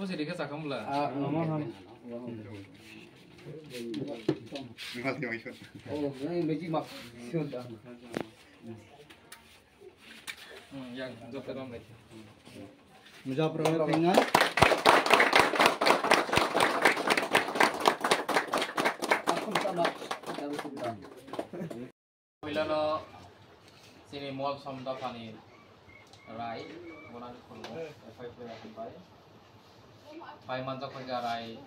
Masih dikit sakam lah. Yang jawab terang lagi. Menjawab pertanyaan. Bilano sini mall samda pani rai bonan khulmo fai play akan pai pai manta khoi rai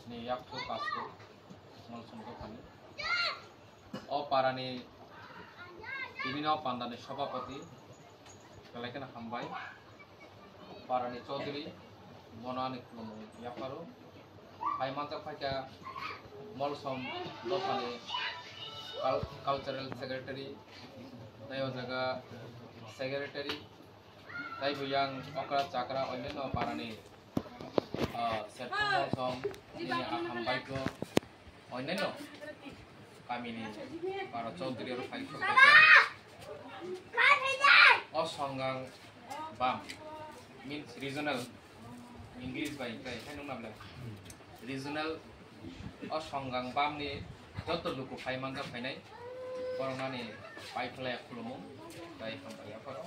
ni yakto kasko mall samda pani o parani বিভিন্ন পান্ডানের সভাপতি কলেকেনা খাম্বাই পারানি Chowdhury মনোয়ানি খুলমো ইয়াপারো pai manta khoi mall sam dofani cultural secretary tayo jaga secretary tai buyang okra chakra onno parani setmol som ini akham baiko onno kami ni para chaudhary ro file o songang bam means regional english by kai khainu namla regional o songang bam ni joto luku fai manga fainai korona ni pai phlai khulumu dai khambai aparo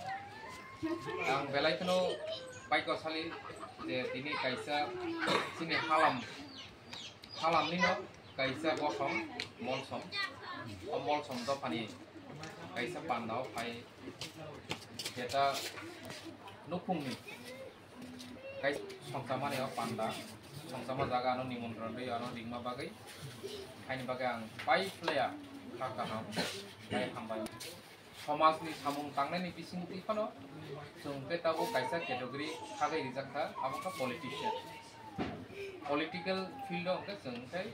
ang belai kono pai ko sali je tini kaisa sini halam ni no kaisa bosom molsom o molsom do pani kaisa pandao pai jeta nupung ni kai songsama ni panda songsama jaga anu nimondron ri anu dingma bagai kaini bagai ang pai phlaya kakaham pai hambai समाजनि सामुं तांनायनि बिसिंति फानो जों बे Tabo कायसा category थागै रिजाखा आबोका politician political field अंके जों थाय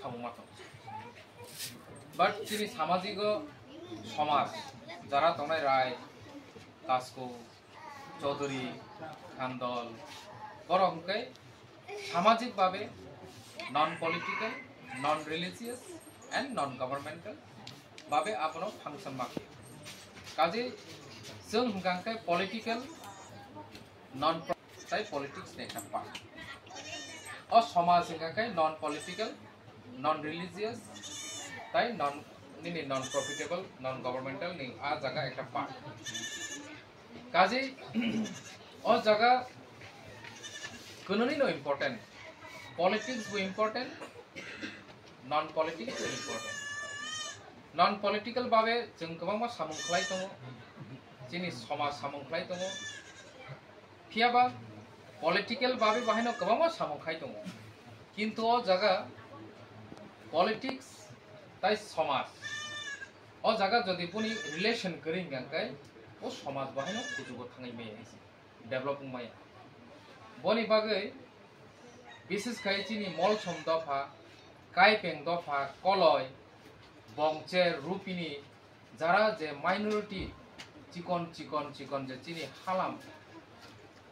सामुं माथो बाट जिनि सामाजिक समाज Zara तंनाय राय कास्को चौधुरी खानदल बरंके सामाजिक भावे non political non religious and non governmental भावे आपनो फंक्शन माखे काजे जों हंगांके पॉलिटिकल नॉन ताई पॉलिटिक्स ने खापा और समाज हंगांके नॉन पॉलिटिकल नॉन रिलीजियस ताई नॉन प्रॉफिटेबल नॉन गवर्नमेंटल नि आ जगह एक पार्ट काजे और जगह कोनोनी नो इम्पोर्टेंट पॉलिटिक्स वो इम्पोर्टेंट नॉन पॉलिटिक्स वो इम्पोर्टेंट नॉन पॉलिटिकल भावे जों गोबां सामुंख्लाय दङ जोंनि समाज सामुंख्लाय दङ फियाबा पॉलिटिकल भावे बाहायनो गोबां सामुंखाय दङ किन्तु अ जागा पॉलिटिक्स ताई समाज अ जागा जदि पुनि रिलेशन करिं गांकाय ओ समाज बाहायनो गुजुगो थाङै मे डेभलपिंग माय बनि बागै विशेष खाय जोंनि मल सम दफा कायपें दफा कलय बंचे रूपिनी जारा जे माइनरिटी चिकन चिकन चिकन जे चिनी हालाम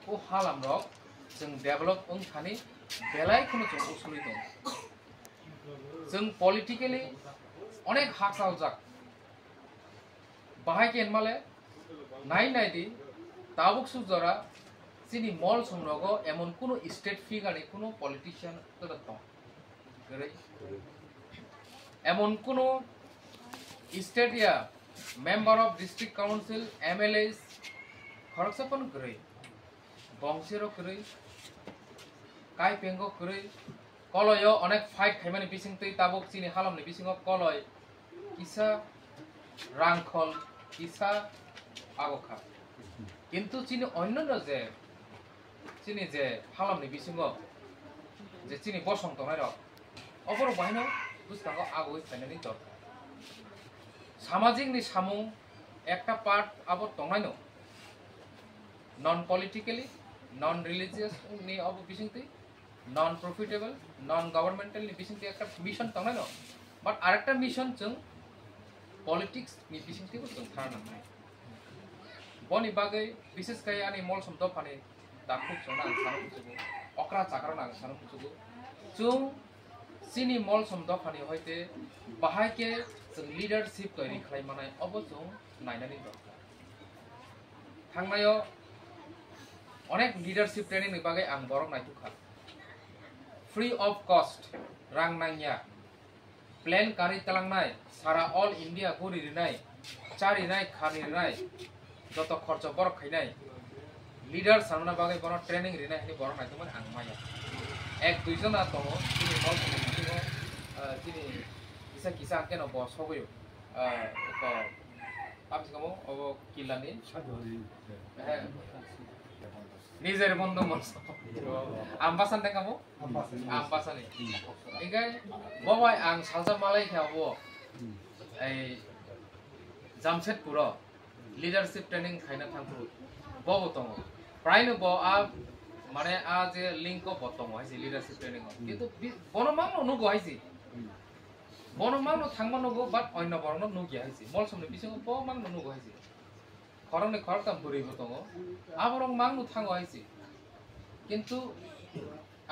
ओ हालाम रक जों डेभलप थानी बेलाय कोनो जों उसुलि दं जों पलिटिकली अनेक हासाल जाक बाहाय केन माले नाय दि ताबुक सुजरा चिनी मल समरगो एमन कोनो स्टेट फिगारनि कोनो पलिटिशियन तदा दं गरै एमन कोनो स्टेट या member of district council MLAs खरकसपन गरै बंसेरो गरै काय पेंगो गरै कलयो अनेक फाइट खायमानि बिसिंतै ताबुक चिनि हालामनि बिसिङाव कलय किसा रांखल किसा आगखा किन्तु चिनि अन्य जे हालामनि बिसिङाव जे चिनि बसं तनाय र अबर बाहायनो बुस्थाखौ आगै फायनानै दरकार सामाजिक नि सामुं एकटा पार्ट आबो तंनायनो नॉन पॉलिटिकली नॉन रिलीजियस नि अब बिसिंतै नॉन प्रॉफिटेबल नॉन गवर्नमेंटल नि बिसिंतै एकटा मिशन तंनायनो बाट आरेकटा मिशन जों पॉलिटिक्स नि बिसिंतैबो जों थारनांगौ बनि बागै विशेष खाय आनि मल सम दफानि दाखु जोंना सानो बुजुगो अक्रा चाकरा ना सानो बुजुगो जों सिनी मल सम दफानि होयते बाहायके जों लीडरशिप तैयारी खालामनाय अब जों नायनानै दरकार थांनायाव অনেক leadership training ni bagai ang borok naituka free of cost rang nangya plane কারি তালাংনাই সারা অল ইন্ডিয়া ঘুরি রিনাই চারি নাই খানি রিনাই যত খরচ বরক খাইনাই লিডার সামনা বাগে বড় ট্রেনিং রিনাই নি বড় নাই তোমার আংমায়া এক দুইজন আ দङ তিনি মল তিনি তিনি ইসা কিসা কেন বস হবयो ক আপনি কমো অব কিলানি নিজের বন্ধু মনস আমবাসান দেখাবো আমবাসানি এগাই ববাই আং সালজা মালাই খাবো এই জামশেদপুর লিডারশিপ ট্রেনিং খাইনা থাকবো ববো দङ প্রায়নো ব আ মানে আ যে লিংক ব দङ হাইছি লিডারশিপ ট্রেনিং কিন্তু বনমাংনো নুগো হাইছি বনমাংনো থাংমা নুগো বাট অন্য বরনো নুগি হাইছি মল সমনে বিসং ব মাংনো নুগো হাইছি খরনে খরতাম বুড়িবো দङ আবরং মাংনো থাঙ্গো হাইছি কিন্তু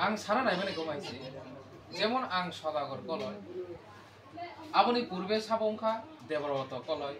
আং সারা নাইমানে গমাইছি যেমন আং সদাগর কলয় আবনি পূর্বে সাবংখা দেবরত কলয়